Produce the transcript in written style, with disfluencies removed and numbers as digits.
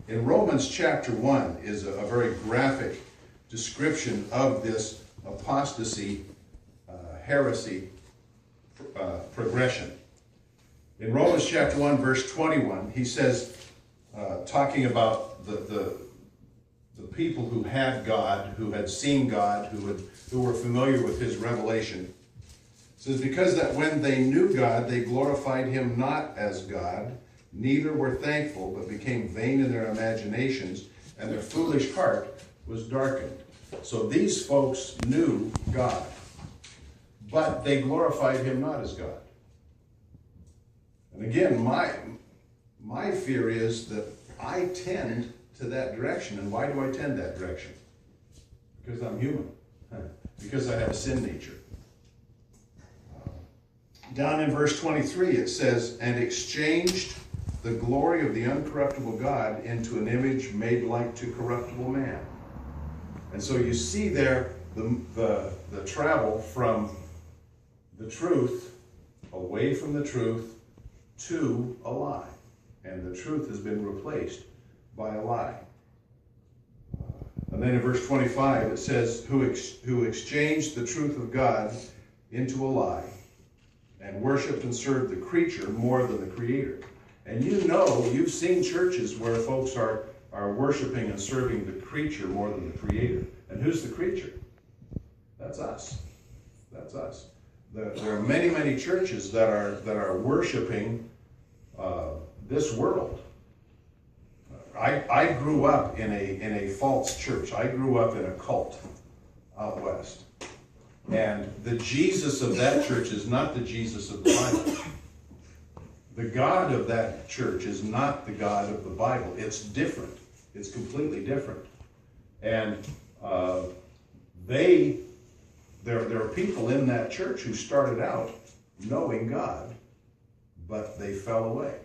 In Romans chapter 1 is a very graphic description of this apostasy, heresy progression. In Romans chapter 1, verse 21, he says, talking about the people who had God, who had seen God, who were familiar with his revelation, says, because that when they knew God, they glorified him not as God, neither were thankful, but became vain in their imaginations, and their foolish heart was darkened. So these folks knew God, but they glorified him not as God. And again, my fear is that I tend to that direction. And why do I tend that direction? Because I'm human. Because I have a sin nature. Down in verse 23 it says, and exchanged the glory of the uncorruptible God into an image made like to corruptible man. And so you see there the travel from the truth, away from the truth, to a lie. And the truth has been replaced by a lie. And then in verse 25 it says, who exchanged the truth of God into a lie, and worshiped and served the creature more than the Creator. And you've seen churches where folks are worshiping and serving the creature more than the Creator. And who's the creature? That's us. That's us. There are many, many churches that are worshiping this world. I grew up in a false church. I grew up in a cult out west. And the Jesus of that church is not the Jesus of the Bible. The God of that church is not the God of the Bible. It's different. It's completely different. And there are people in that church who started out knowing God, but they fell away.